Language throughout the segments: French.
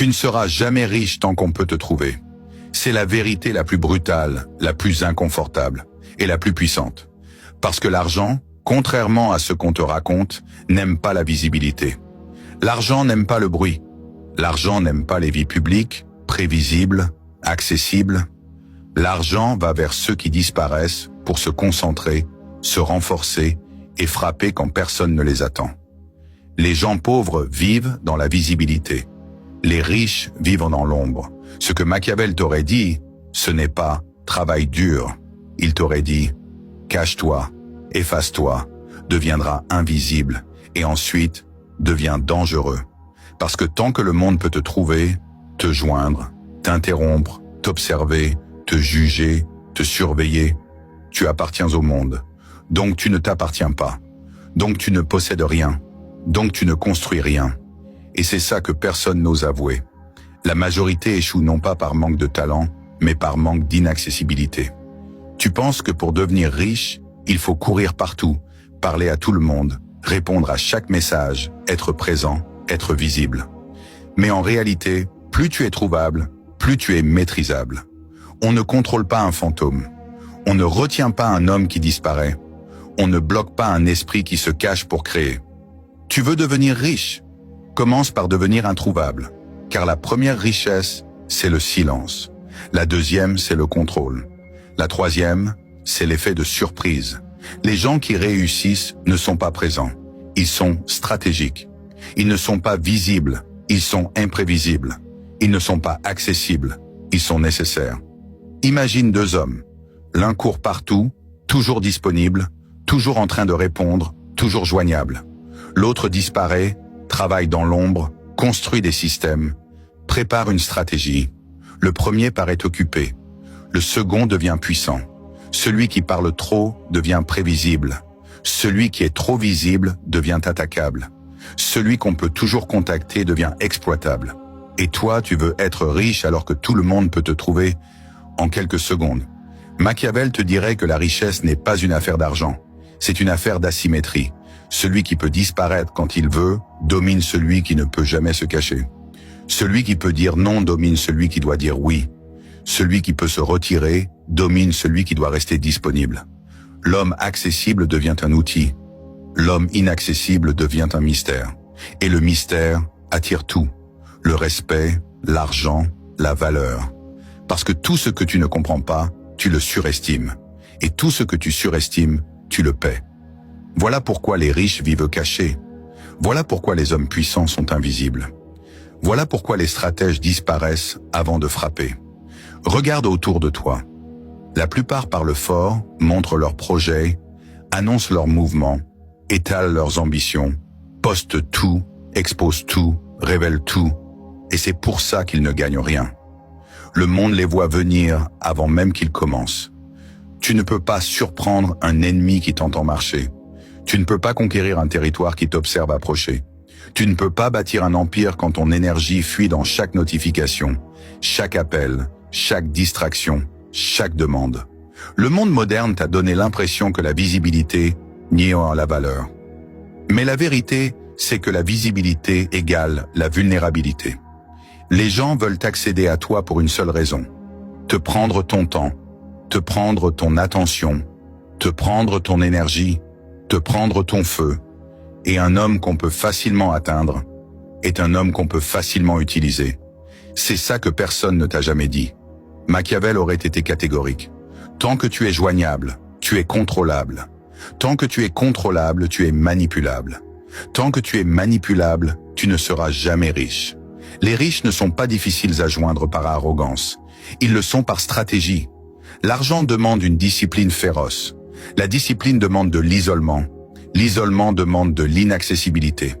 Tu ne seras jamais riche tant qu'on peut te trouver. C'est la vérité la plus brutale, la plus inconfortable et la plus puissante. Parce que l'argent, contrairement à ce qu'on te raconte, n'aime pas la visibilité. L'argent n'aime pas le bruit. L'argent n'aime pas les vies publiques, prévisibles, accessibles. L'argent va vers ceux qui disparaissent pour se concentrer, se renforcer et frapper quand personne ne les attend. Les gens pauvres vivent dans la visibilité. Les riches vivent dans l'ombre. Ce que Machiavel t'aurait dit, ce n'est pas « travail dur ». Il t'aurait dit « cache-toi, efface-toi, deviendras invisible et ensuite deviens dangereux ». Parce que tant que le monde peut te trouver, te joindre, t'interrompre, t'observer, te juger, te surveiller, tu appartiens au monde. Donc tu ne t'appartiens pas. Donc tu ne possèdes rien. Donc tu ne construis rien. Et c'est ça que personne n'ose avouer. La majorité échoue non pas par manque de talent, mais par manque d'inaccessibilité. Tu penses que pour devenir riche, il faut courir partout, parler à tout le monde, répondre à chaque message, être présent, être visible. Mais en réalité, plus tu es trouvable, plus tu es maîtrisable. On ne contrôle pas un fantôme. On ne retient pas un homme qui disparaît. On ne bloque pas un esprit qui se cache pour créer. Tu veux devenir riche? Commence par devenir introuvable. Car la première richesse, c'est le silence. La deuxième, c'est le contrôle. La troisième, c'est l'effet de surprise. Les gens qui réussissent ne sont pas présents. Ils sont stratégiques. Ils ne sont pas visibles. Ils sont imprévisibles. Ils ne sont pas accessibles. Ils sont nécessaires. Imagine deux hommes. L'un court partout, toujours disponible, toujours en train de répondre, toujours joignable. L'autre disparaît, travaille dans l'ombre, construit des systèmes, prépare une stratégie. Le premier paraît occupé. Le second devient puissant. Celui qui parle trop devient prévisible. Celui qui est trop visible devient attaquable. Celui qu'on peut toujours contacter devient exploitable. Et toi, tu veux être riche alors que tout le monde peut te trouver en quelques secondes. Machiavel te dirait que la richesse n'est pas une affaire d'argent. C'est une affaire d'asymétrie. Celui qui peut disparaître quand il veut domine celui qui ne peut jamais se cacher. Celui qui peut dire non domine celui qui doit dire oui. Celui qui peut se retirer domine celui qui doit rester disponible. L'homme accessible devient un outil. L'homme inaccessible devient un mystère. Et le mystère attire tout. Le respect, l'argent, la valeur. Parce que tout ce que tu ne comprends pas, tu le surestimes. Et tout ce que tu surestimes, tu le paies. Voilà pourquoi les riches vivent cachés. Voilà pourquoi les hommes puissants sont invisibles. Voilà pourquoi les stratèges disparaissent avant de frapper. Regarde autour de toi. La plupart parlent fort, montrent leurs projets, annoncent leurs mouvements, étalent leurs ambitions, postent tout, exposent tout, révèlent tout. Et c'est pour ça qu'ils ne gagnent rien. Le monde les voit venir avant même qu'ils commencent. Tu ne peux pas surprendre un ennemi qui t'entend marcher. Tu ne peux pas conquérir un territoire qui t'observe approcher. Tu ne peux pas bâtir un empire quand ton énergie fuit dans chaque notification, chaque appel, chaque distraction, chaque demande. Le monde moderne t'a donné l'impression que la visibilité nie la valeur. Mais la vérité, c'est que la visibilité égale la vulnérabilité. Les gens veulent accéder à toi pour une seule raison. Te prendre ton temps, te prendre ton attention, te prendre ton énergie, te prendre ton feu. Et un homme qu'on peut facilement atteindre est un homme qu'on peut facilement utiliser. C'est ça que personne ne t'a jamais dit. Machiavel aurait été catégorique. Tant que tu es joignable, tu es contrôlable. Tant que tu es contrôlable, tu es manipulable. Tant que tu es manipulable, tu ne seras jamais riche. Les riches ne sont pas difficiles à joindre par arrogance. Ils le sont par stratégie. L'argent demande une discipline féroce. La discipline demande de l'isolement. L'isolement demande de l'inaccessibilité.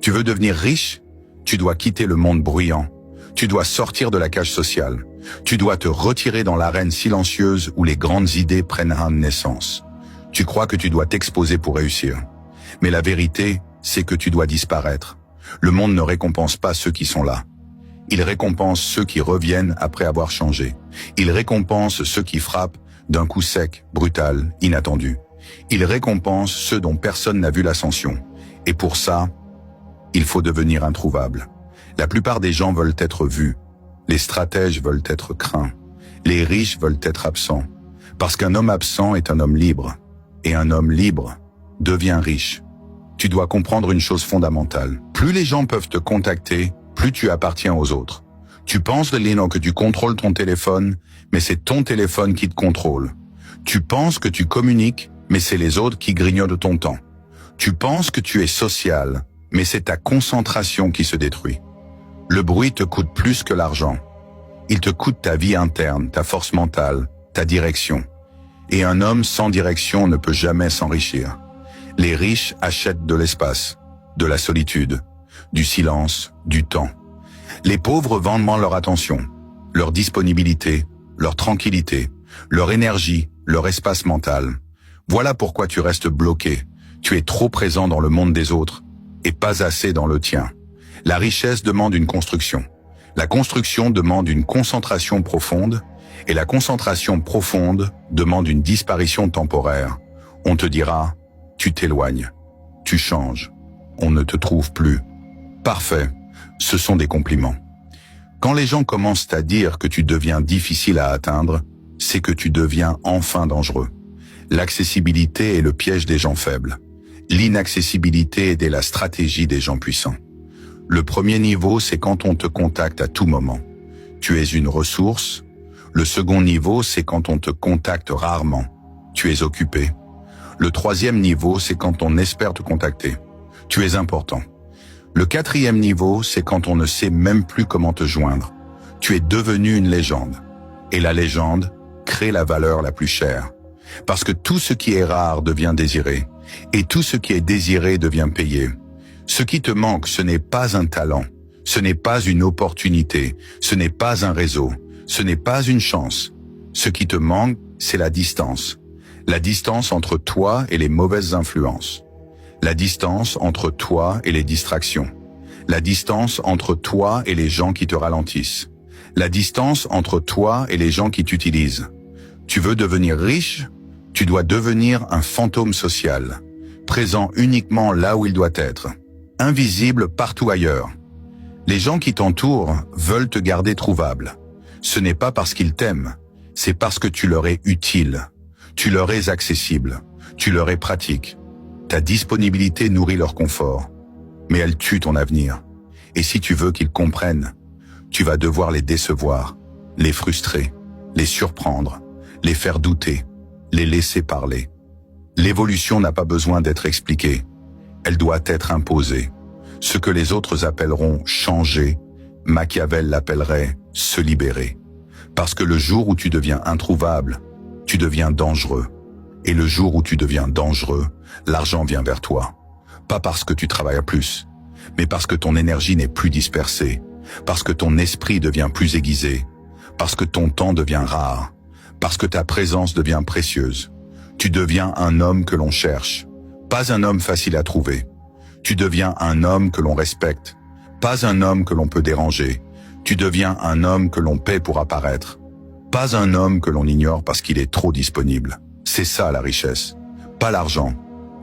Tu veux devenir riche? Tu dois quitter le monde bruyant. Tu dois sortir de la cage sociale. Tu dois te retirer dans l'arène silencieuse où les grandes idées prennent naissance. Tu crois que tu dois t'exposer pour réussir. Mais la vérité, c'est que tu dois disparaître. Le monde ne récompense pas ceux qui sont là. Il récompense ceux qui reviennent après avoir changé. Il récompense ceux qui frappent d'un coup sec, brutal, inattendu. Il récompense ceux dont personne n'a vu l'ascension. Et pour ça, il faut devenir introuvable. La plupart des gens veulent être vus. Les stratèges veulent être craints. Les riches veulent être absents. Parce qu'un homme absent est un homme libre. Et un homme libre devient riche. Tu dois comprendre une chose fondamentale. Plus les gens peuvent te contacter, plus tu appartiens aux autres. Tu penses, Lino, que tu contrôles ton téléphone, mais c'est ton téléphone qui te contrôle. Tu penses que tu communiques, mais c'est les autres qui grignotent ton temps. Tu penses que tu es social, mais c'est ta concentration qui se détruit. Le bruit te coûte plus que l'argent. Il te coûte ta vie interne, ta force mentale, ta direction. Et un homme sans direction ne peut jamais s'enrichir. Les riches achètent de l'espace, de la solitude, du silence, du temps. Les pauvres vendent leur attention, leur disponibilité, leur tranquillité, leur énergie, leur espace mental. Voilà pourquoi tu restes bloqué. Tu es trop présent dans le monde des autres et pas assez dans le tien. La richesse demande une construction. La construction demande une concentration profonde et la concentration profonde demande une disparition temporaire. On te dira, tu t'éloignes, tu changes, on ne te trouve plus. Parfait, ce sont des compliments. Quand les gens commencent à dire que tu deviens difficile à atteindre, c'est que tu deviens enfin dangereux. L'accessibilité est le piège des gens faibles. L'inaccessibilité est la stratégie des gens puissants. Le premier niveau, c'est quand on te contacte à tout moment. Tu es une ressource. Le second niveau, c'est quand on te contacte rarement. Tu es occupé. Le troisième niveau, c'est quand on espère te contacter. Tu es important. Le quatrième niveau, c'est quand on ne sait même plus comment te joindre. Tu es devenu une légende. Et la légende crée la valeur la plus chère. Parce que tout ce qui est rare devient désiré. Et tout ce qui est désiré devient payé. Ce qui te manque, ce n'est pas un talent. Ce n'est pas une opportunité. Ce n'est pas un réseau. Ce n'est pas une chance. Ce qui te manque, c'est la distance. La distance entre toi et les mauvaises influences. La distance entre toi et les distractions. La distance entre toi et les gens qui te ralentissent. La distance entre toi et les gens qui t'utilisent. Tu veux devenir riche? Tu dois devenir un fantôme social, présent uniquement là où il doit être, invisible partout ailleurs. Les gens qui t'entourent veulent te garder trouvable. Ce n'est pas parce qu'ils t'aiment, c'est parce que tu leur es utile. Tu leur es accessible, tu leur es pratique. Ta disponibilité nourrit leur confort, mais elle tue ton avenir. Et si tu veux qu'ils comprennent, tu vas devoir les décevoir, les frustrer, les surprendre, les faire douter, les laisser parler. L'évolution n'a pas besoin d'être expliquée, elle doit être imposée. Ce que les autres appelleront changer, Machiavel l'appellerait se libérer. Parce que le jour où tu deviens introuvable, tu deviens dangereux. Et le jour où tu deviens dangereux, l'argent vient vers toi. Pas parce que tu travailles plus, mais parce que ton énergie n'est plus dispersée, parce que ton esprit devient plus aiguisé, parce que ton temps devient rare, parce que ta présence devient précieuse. Tu deviens un homme que l'on cherche, pas un homme facile à trouver. Tu deviens un homme que l'on respecte, pas un homme que l'on peut déranger. Tu deviens un homme que l'on paie pour apparaître, pas un homme que l'on ignore parce qu'il est trop disponible. C'est ça la richesse, pas l'argent,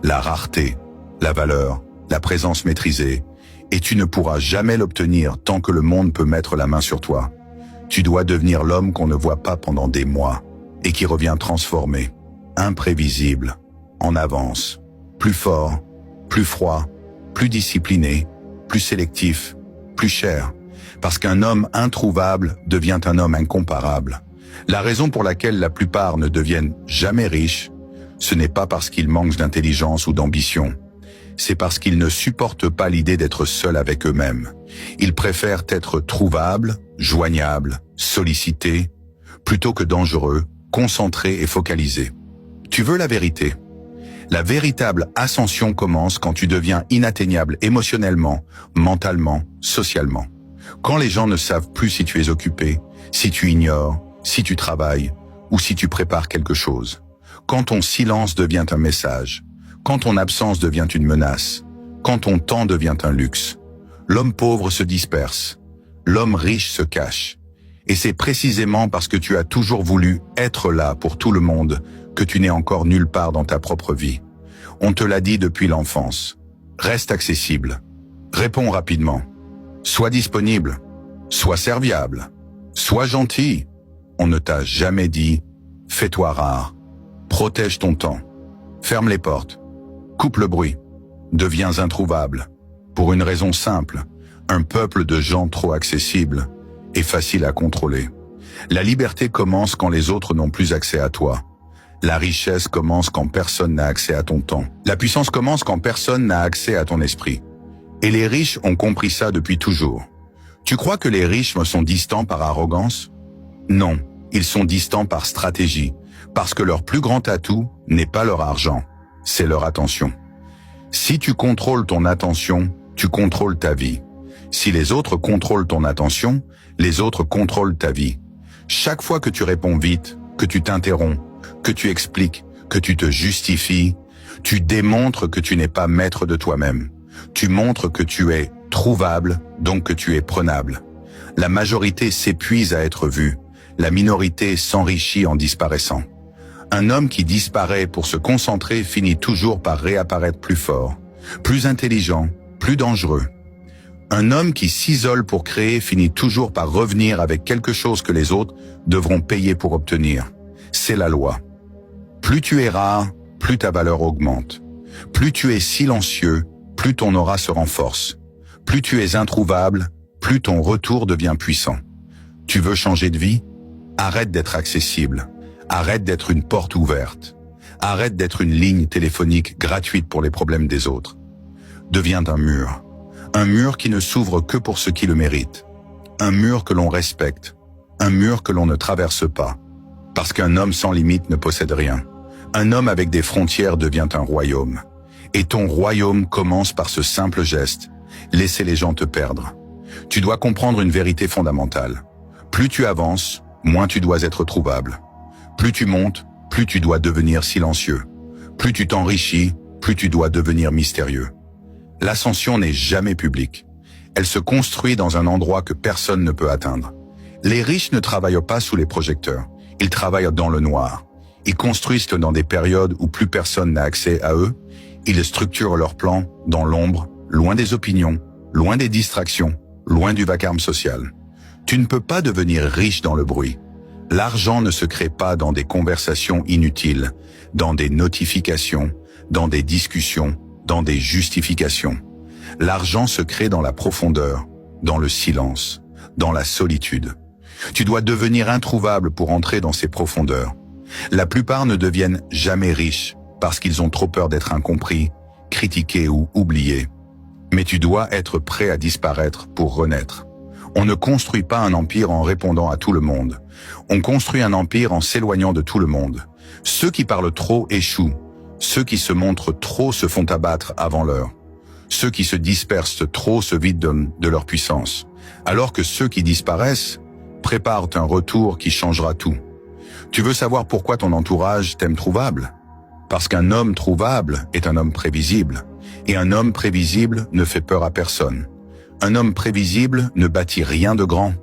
la rareté, la valeur, la présence maîtrisée, et tu ne pourras jamais l'obtenir tant que le monde peut mettre la main sur toi. Tu dois devenir l'homme qu'on ne voit pas pendant des mois, et qui revient transformé, imprévisible, en avance, plus fort, plus froid, plus discipliné, plus sélectif, plus cher, parce qu'un homme introuvable devient un homme incomparable. La raison pour laquelle la plupart ne deviennent jamais riches, ce n'est pas parce qu'ils manquent d'intelligence ou d'ambition, c'est parce qu'ils ne supportent pas l'idée d'être seuls avec eux-mêmes. Ils préfèrent être trouvables, joignables, sollicités, plutôt que dangereux, concentrés et focalisés. Tu veux la vérité? La véritable ascension commence quand tu deviens inatteignable émotionnellement, mentalement, socialement. Quand les gens ne savent plus si tu es occupé, si tu ignores, si tu travailles ou si tu prépares quelque chose. Quand ton silence devient un message, quand ton absence devient une menace, quand ton temps devient un luxe. L'homme pauvre se disperse, l'homme riche se cache. Et c'est précisément parce que tu as toujours voulu être là pour tout le monde que tu n'es encore nulle part dans ta propre vie. On te l'a dit depuis l'enfance. Reste accessible. Réponds rapidement. Sois disponible, sois serviable, sois gentil. On ne t'a jamais dit « fais-toi rare ». Protège ton temps. Ferme les portes. Coupe le bruit. Deviens introuvable. Pour une raison simple, un peuple de gens trop accessibles et faciles à contrôler. La liberté commence quand les autres n'ont plus accès à toi. La richesse commence quand personne n'a accès à ton temps. La puissance commence quand personne n'a accès à ton esprit. Et les riches ont compris ça depuis toujours. Tu crois que les riches sont distants par arrogance? Non, ils sont distants par stratégie, parce que leur plus grand atout n'est pas leur argent, c'est leur attention. Si tu contrôles ton attention, tu contrôles ta vie. Si les autres contrôlent ton attention, les autres contrôlent ta vie. Chaque fois que tu réponds vite, que tu t'interromps, que tu expliques, que tu te justifies, tu démontres que tu n'es pas maître de toi-même. Tu montres que tu es trouvable, donc que tu es prenable. La majorité s'épuise à être vue. La minorité s'enrichit en disparaissant. Un homme qui disparaît pour se concentrer finit toujours par réapparaître plus fort, plus intelligent, plus dangereux. Un homme qui s'isole pour créer finit toujours par revenir avec quelque chose que les autres devront payer pour obtenir. C'est la loi. Plus tu es rare, plus ta valeur augmente. Plus tu es silencieux, plus ton aura se renforce. Plus tu es introuvable, plus ton retour devient puissant. Tu veux changer de vie? Arrête d'être accessible. Arrête d'être une porte ouverte. Arrête d'être une ligne téléphonique gratuite pour les problèmes des autres. Deviens un mur. Un mur qui ne s'ouvre que pour ceux qui le méritent. Un mur que l'on respecte. Un mur que l'on ne traverse pas. Parce qu'un homme sans limite ne possède rien. Un homme avec des frontières devient un royaume. Et ton royaume commence par ce simple geste. Laisser les gens te perdre. Tu dois comprendre une vérité fondamentale. Plus tu avances, moins tu dois être trouvable. Plus tu montes, plus tu dois devenir silencieux. Plus tu t'enrichis, plus tu dois devenir mystérieux. L'ascension n'est jamais publique. Elle se construit dans un endroit que personne ne peut atteindre. Les riches ne travaillent pas sous les projecteurs. Ils travaillent dans le noir. Ils construisent dans des périodes où plus personne n'a accès à eux. Ils structurent leurs plans dans l'ombre, loin des opinions, loin des distractions, loin du vacarme social. Tu ne peux pas devenir riche dans le bruit. L'argent ne se crée pas dans des conversations inutiles, dans des notifications, dans des discussions, dans des justifications. L'argent se crée dans la profondeur, dans le silence, dans la solitude. Tu dois devenir introuvable pour entrer dans ces profondeurs. La plupart ne deviennent jamais riches parce qu'ils ont trop peur d'être incompris, critiqués ou oubliés. Mais tu dois être prêt à disparaître pour renaître. On ne construit pas un empire en répondant à tout le monde. On construit un empire en s'éloignant de tout le monde. Ceux qui parlent trop échouent. Ceux qui se montrent trop se font abattre avant l'heure. Ceux qui se dispersent trop se vident de leur puissance. Alors que ceux qui disparaissent préparent un retour qui changera tout. Tu veux savoir pourquoi ton entourage t'aime trouvable? Parce qu'un homme trouvable est un homme prévisible. Et un homme prévisible ne fait peur à personne. Un homme prévisible ne bâtit rien de grand.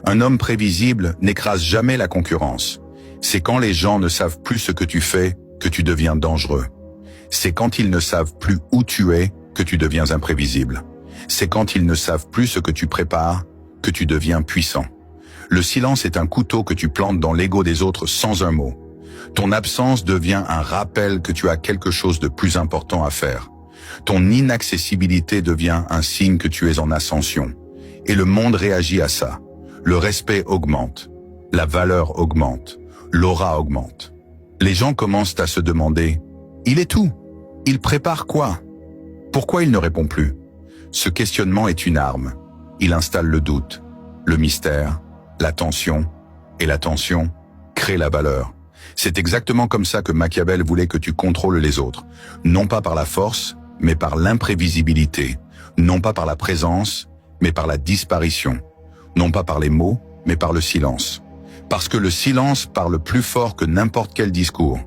Un homme prévisible n'écrase jamais la concurrence. C'est quand les gens ne savent plus ce que tu fais que tu deviens dangereux. C'est quand ils ne savent plus où tu es que tu deviens imprévisible. C'est quand ils ne savent plus ce que tu prépares que tu deviens puissant. Le silence est un couteau que tu plantes dans l'ego des autres sans un mot. Ton absence devient un rappel que tu as quelque chose de plus important à faire. Ton inaccessibilité devient un signe que tu es en ascension. Et le monde réagit à ça. Le respect augmente. La valeur augmente. L'aura augmente. Les gens commencent à se demander « Il est où? Il prépare quoi? Pourquoi il ne répond plus ?» Ce questionnement est une arme. Il installe le doute, le mystère, la tension. Et la tension crée la valeur. C'est exactement comme ça que Machiavel voulait que tu contrôles les autres. Non pas par la force, mais par l'imprévisibilité. Non pas par la présence, mais par la disparition. Non pas par les mots, mais par le silence. Parce que le silence parle plus fort que n'importe quel discours.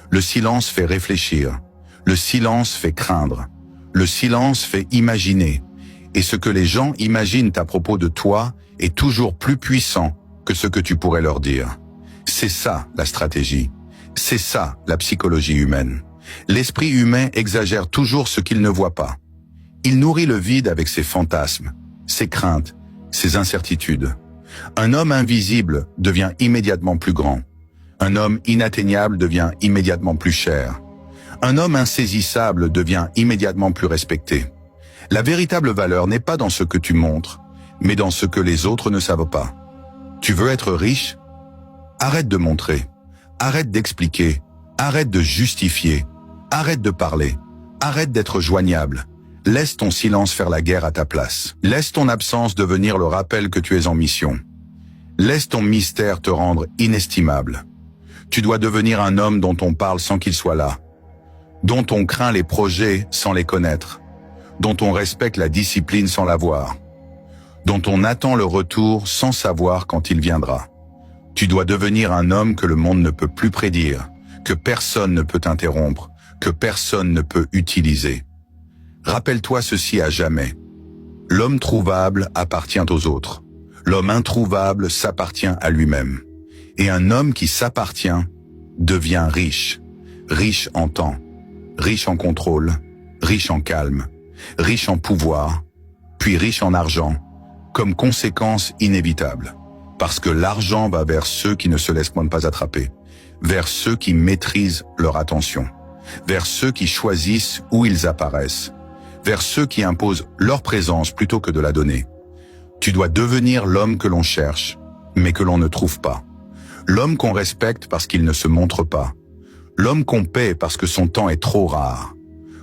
Le silence fait réfléchir. Le silence fait craindre. Le silence fait imaginer. Et ce que les gens imaginent à propos de toi est toujours plus puissant que ce que tu pourrais leur dire. C'est ça la stratégie. C'est ça la psychologie humaine. L'esprit humain exagère toujours ce qu'il ne voit pas. Il nourrit le vide avec ses fantasmes. ses craintes, ses incertitudes. Un homme invisible devient immédiatement plus grand. Un homme inatteignable devient immédiatement plus cher. Un homme insaisissable devient immédiatement plus respecté. La véritable valeur n'est pas dans ce que tu montres, mais dans ce que les autres ne savent pas. Tu veux être riche? Arrête de montrer, arrête d'expliquer, arrête de justifier, arrête de parler, arrête d'être joignable. Laisse ton silence faire la guerre à ta place. Laisse ton absence devenir le rappel que tu es en mission. Laisse ton mystère te rendre inestimable. Tu dois devenir un homme dont on parle sans qu'il soit là, dont on craint les projets sans les connaître, dont on respecte la discipline sans la voir, dont on attend le retour sans savoir quand il viendra. Tu dois devenir un homme que le monde ne peut plus prédire, que personne ne peut interrompre, que personne ne peut utiliser. Rappelle-toi ceci à jamais. L'homme trouvable appartient aux autres. L'homme introuvable s'appartient à lui-même. Et un homme qui s'appartient devient riche. Riche en temps, riche en contrôle, riche en calme, riche en pouvoir, puis riche en argent, comme conséquence inévitable. Parce que l'argent va vers ceux qui ne se laissent pas attraper, vers ceux qui maîtrisent leur attention, vers ceux qui choisissent où ils apparaissent, vers ceux qui imposent leur présence plutôt que de la donner. Tu dois devenir l'homme que l'on cherche, mais que l'on ne trouve pas. L'homme qu'on respecte parce qu'il ne se montre pas. L'homme qu'on paie parce que son temps est trop rare.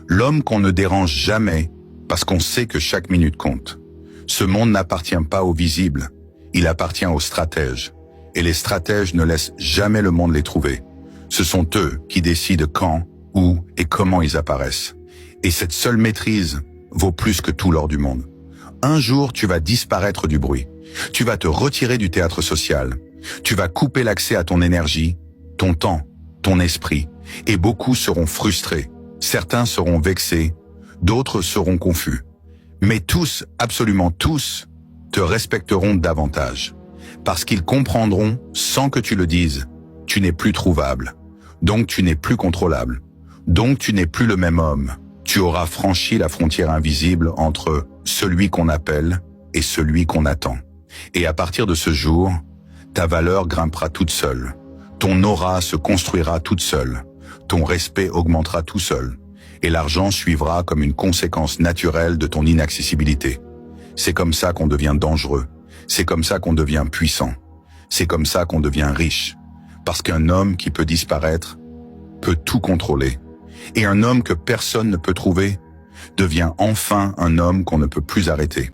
L'homme qu'on ne dérange jamais parce qu'on sait que chaque minute compte. Ce monde n'appartient pas aux visibles, il appartient aux stratèges. Et les stratèges ne laissent jamais le monde les trouver. Ce sont eux qui décident quand, où et comment ils apparaissent. Et cette seule maîtrise vaut plus que tout l'or du monde. Un jour, tu vas disparaître du bruit. Tu vas te retirer du théâtre social. Tu vas couper l'accès à ton énergie, ton temps, ton esprit. Et beaucoup seront frustrés. Certains seront vexés. D'autres seront confus. Mais tous, absolument tous, te respecteront davantage. Parce qu'ils comprendront, sans que tu le dises, tu n'es plus trouvable. Donc tu n'es plus contrôlable. Donc tu n'es plus le même homme. Tu auras franchi la frontière invisible entre celui qu'on appelle et celui qu'on attend. Et à partir de ce jour, ta valeur grimpera toute seule. Ton aura se construira toute seule. Ton respect augmentera tout seul. Et l'argent suivra comme une conséquence naturelle de ton inaccessibilité. C'est comme ça qu'on devient dangereux. C'est comme ça qu'on devient puissant. C'est comme ça qu'on devient riche. Parce qu'un homme qui peut disparaître peut tout contrôler. Et un homme que personne ne peut trouver devient enfin un homme qu'on ne peut plus arrêter.